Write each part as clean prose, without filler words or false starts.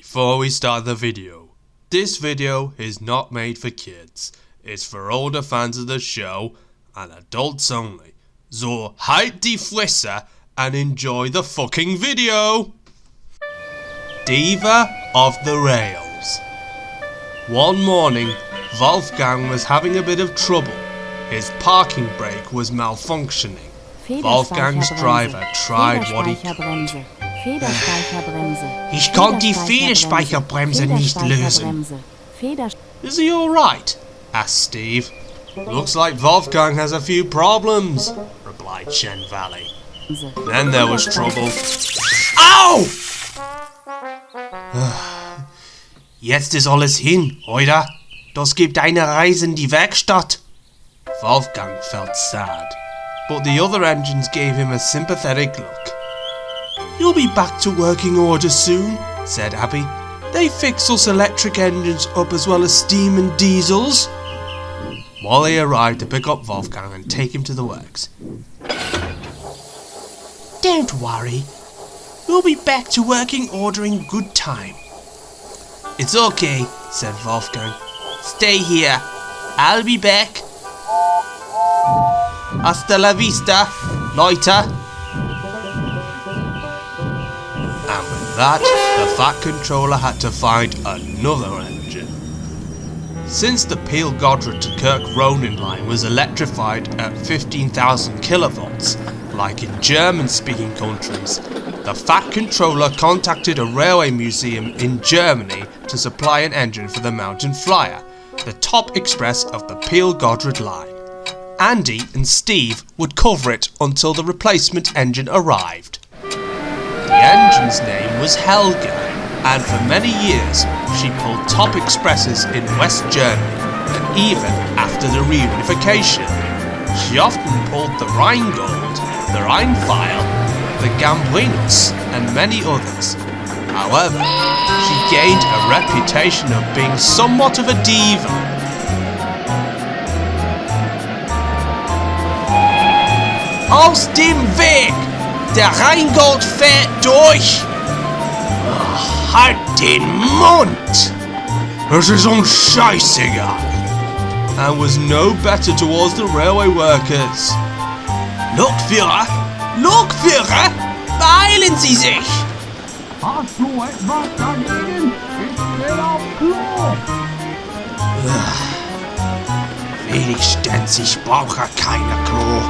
Before we start the video, this video is not made for kids. It's for older fans of the show and adults only. So halt die Fresse and enjoy the fucking video! Diva of the Rails. One morning, Wolfgang was having a bit of trouble. His parking brake was malfunctioning. Wolfgang's driver tried what he could. Ich konnte die Federspeicherbremse nicht lösen. Is he alright? Asked Steve. Looks like Wolfgang has a few problems, replied Shen Valley. Then there was trouble. Au! Jetzt ist alles hin, oder? Das gibt eine Reise in die Werkstatt. Wolfgang felt sad, but the other engines gave him a sympathetic look. You'll be back to working order soon, said Abby. They fix us electric engines up as well as steam and diesels. Molly arrived to pick up Wolfgang and take him to the works. Don't worry. We'll be back to working order in good time. It's okay, said Wolfgang. Stay here. I'll be back. Hasta la vista, Leute. And with that, the Fat Controller had to find another engine. Since the Peel Godred to Kirk Ronan line was electrified at 15,000 kilovolts, like in German-speaking countries, the Fat Controller contacted a railway museum in Germany to supply an engine for the Mountain Flyer, the top express of the Peel Godred line. Andy and Steve would cover it until the replacement engine arrived. The engine's name was Helga, and for many years she pulled top expresses in West Germany, and even after the reunification. She often pulled the Rheingold, the Rheinpfeil, the Gambrinus, and many others. However, she gained a reputation of being somewhat of a diva. Aus dem Weg! Der Rheingold fährt durch! Halt den Mund! Es ist uns scheißegal! And was no better towards the railway workers. Lokführer! Lokführer! Beeilen Sie sich! Hast du etwas dagegen? Ich will auf Klo! Wenigstens, ich brauche keine Klo.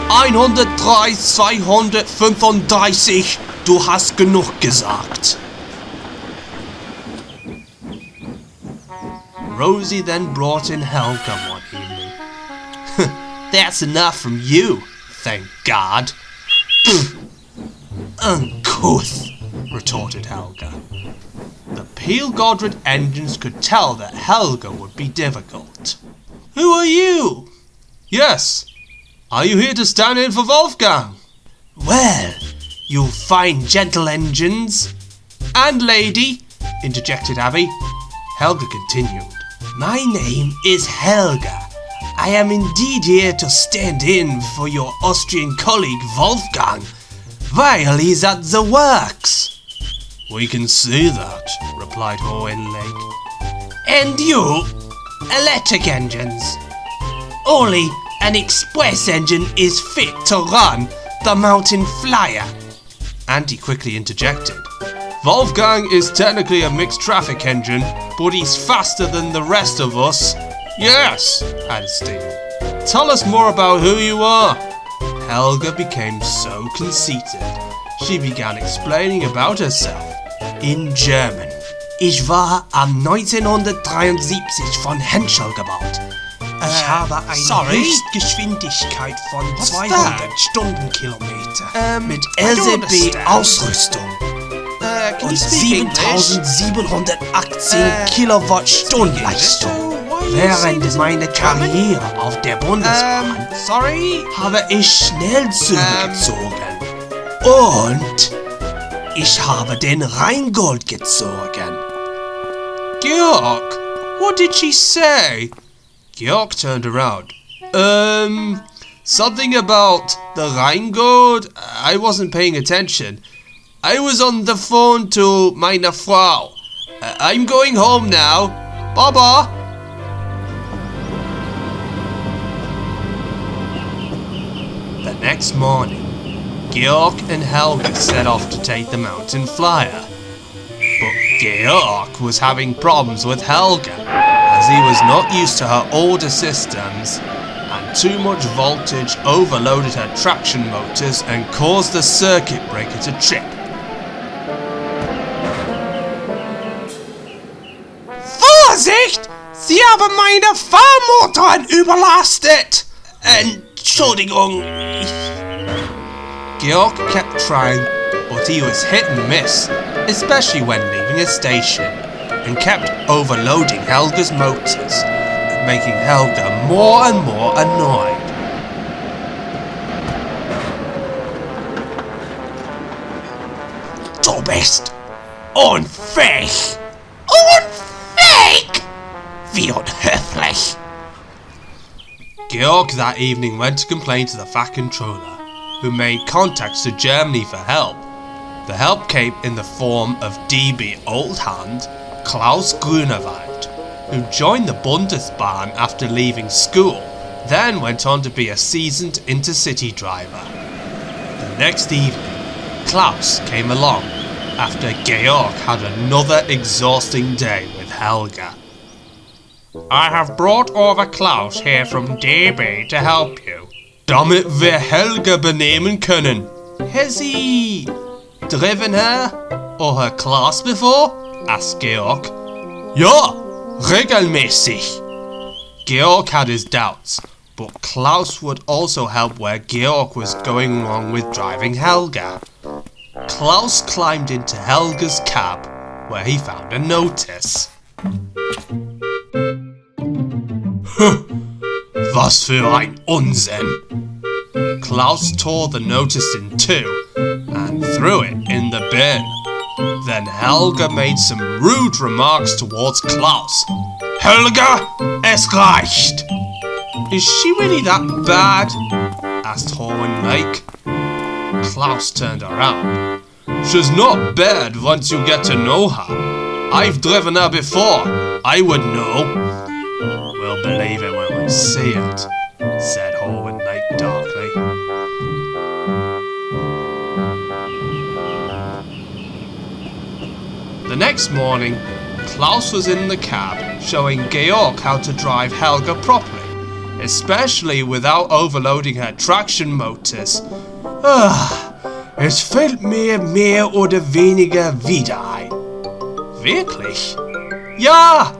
103, 235, du hast genug gesagt. Rosie then brought in Helga one evening. That's enough from you, thank God. Uncouth, retorted Helga. The Peel Godred engines could tell that Helga would be difficult. Who are you? Yes. Are you here to stand in for Wolfgang? Well, you fine gentle engines. And lady, interjected Abby. Helga continued. My name is Helga. I am indeed here to stand in for your Austrian colleague Wolfgang, while he's at the works. We can see that, replied Hawin Lake. And you, electric engines. Only an express engine is fit to run the Mountain Flyer. Andy quickly interjected. Wolfgang is technically a mixed traffic engine, but he's faster than the rest of us. Yes, added Steve. Tell us more about who you are. Helga became so conceited. She began explaining about herself in German. Ich war 1973 von Henschel gebaut. Ich habe eine Höchstgeschwindigkeit von 200 Stundenkilometer mit LCB-Ausrüstung und 7718 Kilowattstunden Leistung. Während meiner Karriere auf der Bundesbahn habe ich Schnellzüge gezogen und ich habe den Rheingold gezogen. Georg, what did she say? Georg turned around. Something about the Rheingold? I wasn't paying attention. I was on the phone to meine Frau. I'm going home now. Bye-bye. The next morning, Georg and Helga set off to take the mountain flyer. But Georg was having problems with Helga, as he was not used to her older systems, and too much voltage overloaded her traction motors and caused the circuit breaker to trip. Vorsicht! Sie haben meine Fahrmotoren überlastet! Entschuldigung. Georg kept trying, but he was hit and miss, especially when leaving a station, and kept overloading Helga's motors, making Helga more and more annoyed. Du bist unfähig! Unfähig! Wie unhöflich! Georg that evening went to complain to the Fat Controller, who made contacts to Germany for help. The help came in the form of DB Old Hand, Klaus Grünewald, who joined the Bundesbahn after leaving school, then went on to be a seasoned intercity driver. The next evening, Klaus came along after Georg had another exhausting day with Helga. I have brought over Klaus here from DB to help you. Damit wir Helga benehmen können. Has he driven her or her class before? Asked Georg. Ja, regelmäßig. Georg had his doubts, but Klaus would also help where Georg was going wrong with driving Helga. Klaus climbed into Helga's cab, where he found a notice. Was für ein Unsinn! Klaus tore the notice in two and threw it in the bin. Then Helga made some rude remarks towards Klaus. Helga, es reicht! Is she really that bad? Asked Hawin Lake. Klaus turned around. She's not bad once you get to know her. I've driven her before. I would know. We'll believe it when we see it, said Hawin Lake darkly. The next morning, Klaus was in the cab showing Georg how to drive Helga properly, especially without overloading her traction motors. Es fällt mir mehr oder weniger wieder ein. Wirklich? Ja!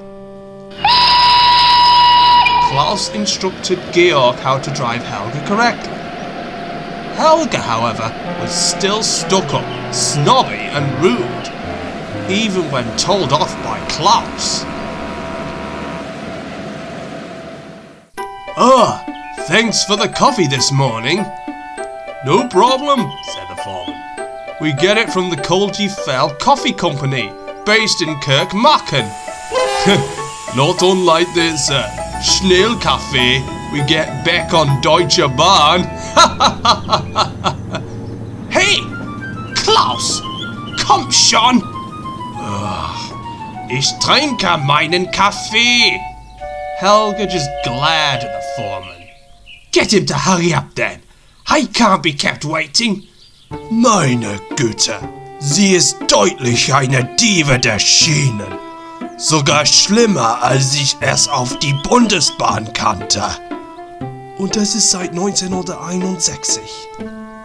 Klaus instructed Georg how to drive Helga correctly. Helga, however, was still stuck up, snobby and rude, even when told off by Klaus. Thanks for the coffee this morning. No problem, said the foreman. We get it from the Kolji Fell Coffee Company, based in Kirk Ronan. Not unlike this Schnellkaffee we get back on Deutsche Bahn. Hey, Klaus, komm schon. Ich trinke meinen Kaffee. Helga just glared at the foreman. Get him to hurry up then. I can't be kept waiting. Meine Güte, sie ist deutlich eine Diva der Schienen. Sogar schlimmer, als ich es auf die Bundesbahn kannte. Und das ist seit 1961.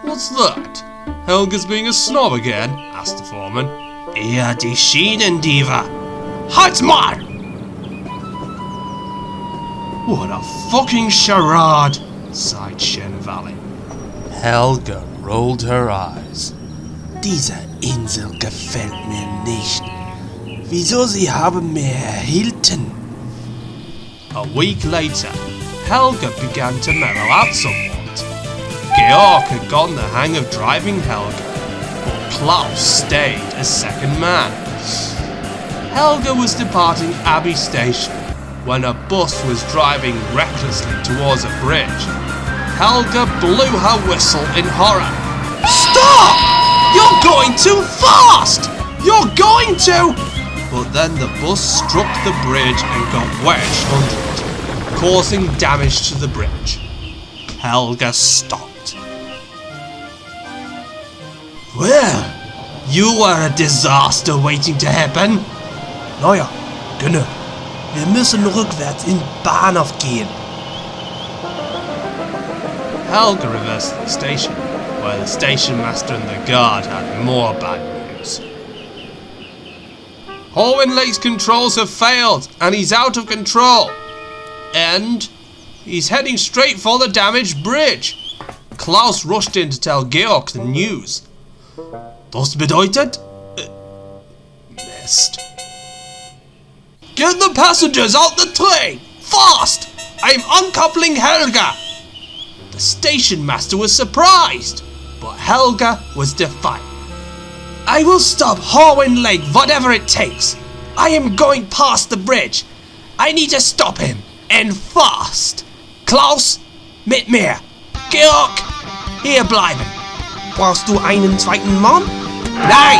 What's that? Helga's being a snob again? Asked the foreman. Eher die Schienendiva. Halt's mal! What a fucking charade, sighed Shen Valley. Helga rolled her eyes. Diese Insel gefällt mir nicht. Wieso sie haben mir erhielten? A week later, Helga began to mellow out somewhat. Georg had gotten the hang of driving Helga, but Klaus stayed as second man. Helga was departing Abbey Station when a bus was driving recklessly towards a bridge. Helga blew her whistle in horror. Stop! You're going too fast! You're going to... but then the bus struck the bridge and got wedged under it, causing damage to the bridge. Helga stopped. Well, you are a disaster waiting to happen. Naja, Gönne. Wir müssen rückwärts in Bahnhof gehen. Helga reversed to the station, where the station master and the guard had more bad news. Hawin Lake's controls have failed, and he's out of control. And he's heading straight for the damaged bridge. Klaus rushed in to tell Georg the news. Das bedeutet... Missed. Get the passengers out the train! Fast! I'm uncoupling Helga! The station master was surprised, but Helga was defiant. I will stop Hawin Lake, whatever it takes. I am going past the bridge. I need to stop him, and fast. Klaus, mit mir. Georg, hier bleiben. Brauchst du einen zweiten Mann? Nein!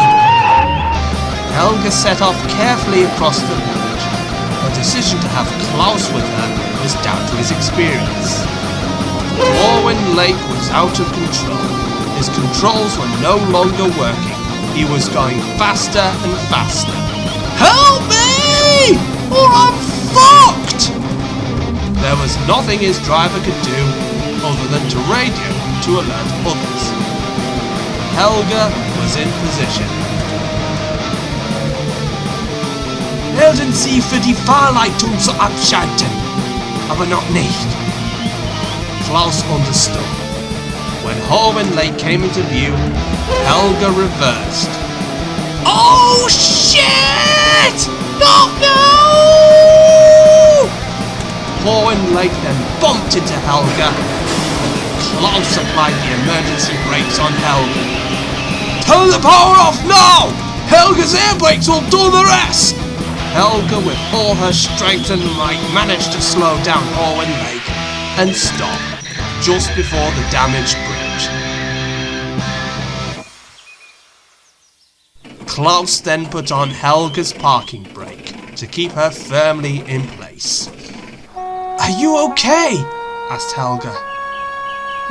Helga set off carefully across the bridge. Her decision to have Klaus with her was down to his experience. Hawin Lake was out of control. His controls were no longer working. He was going faster and faster. Help me! Or I'm fucked! There was nothing his driver could do other than to radio to alert others. Helga was in position. Melden Sie für die Fahrleitung zu abschalten. Aber noch nicht. Klaus understood. When Hawin Lake came into view, Helga reversed. Oh shit! No! Hawin Lake then bumped into Helga, and Klaus applied the emergency brakes on Helga. Turn the power off now! Helga's air brakes will do the rest! Helga, with all her strength and might, managed to slow down Hawin Lake and stop just before the damaged bridge. Klaus then put on Helga's parking brake to keep her firmly in place. Are you okay? Asked Helga.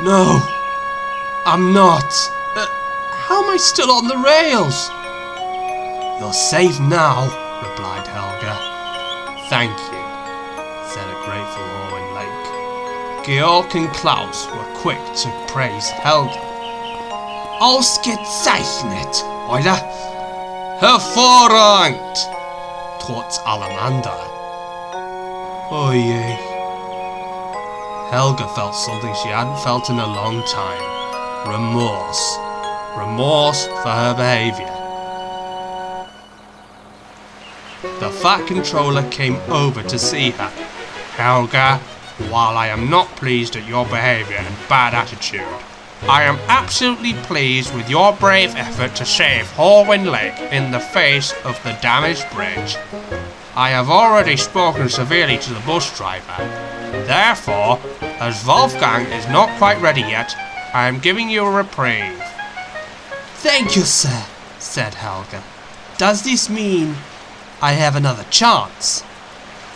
No, I'm not. How am I still on the rails? You're safe now, replied Helga. Thank you, said a grateful Hawin Lake. Georg and Klaus were quick to praise Helga. Ausgezeichnet, oder? Hervorragend! Trotz allem anderen. Oh je. Helga felt something she hadn't felt in a long time. Remorse. Remorse for her behaviour. The Fat Controller came over to see her. Helga, while I am not pleased at your behaviour and bad attitude, I am absolutely pleased with your brave effort to save Hawin Lake in the face of the damaged bridge. I have already spoken severely to the bus driver. Therefore, as Wolfgang is not quite ready yet, I am giving you a reprieve. Thank you, sir, said Helga. Does this mean I have another chance?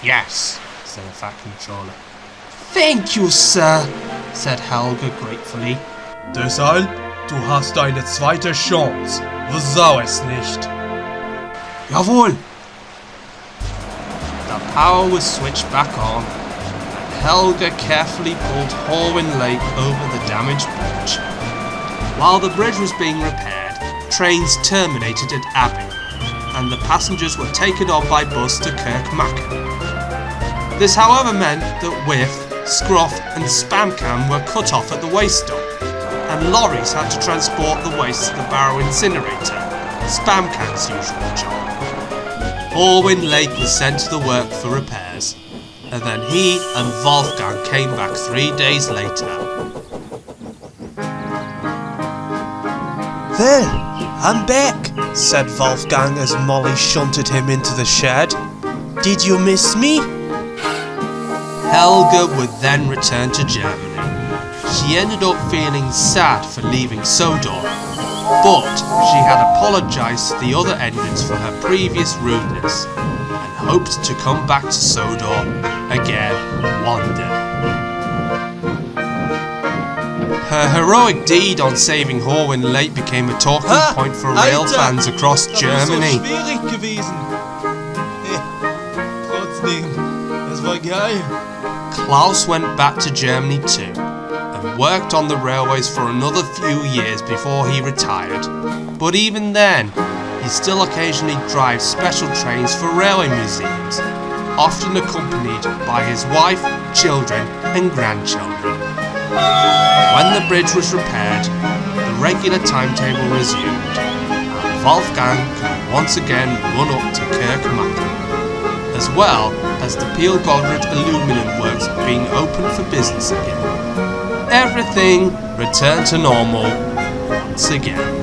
Yes, said the Fat Controller. Thank you, sir, said Helga gratefully. Deshalb, du hast eine zweite Chance. Versau es nicht. Jawohl. The power was switched back on, and Helga carefully pulled Hawin Lake over the damaged bridge. While the bridge was being repaired, trains terminated at Abbey, and the passengers were taken on by bus to Kirk Ronan. This, however, meant that Whiff, Scruff and Spamcan were cut off at the waste stop, and lorries had to transport the waste to the Barrow incinerator, Spamcan's usual job. Hawin Lake was sent to the work for repairs, and then he and Wolfgang came back 3 days later. Well, I'm back, said Wolfgang as Molly shunted him into the shed. Did you miss me? Helga would then return to Germany. She ended up feeling sad for leaving Sodor, but she had apologised to the other engines for her previous rudeness and hoped to come back to Sodor again one day. Her heroic deed on saving Hawin Lake became a talking point for rail fans across Germany. Schwierig gewesen. Trotzdem, das war geil. Klaus went back to Germany too, and worked on the railways for another few years before he retired. But even then, he still occasionally drives special trains for railway museums, often accompanied by his wife, children and grandchildren. When the bridge was repaired, the regular timetable resumed, and Wolfgang could once again run up to Kirk Ronan, as well as the Peel Godred aluminum works being open for business again. Everything returned to normal once again.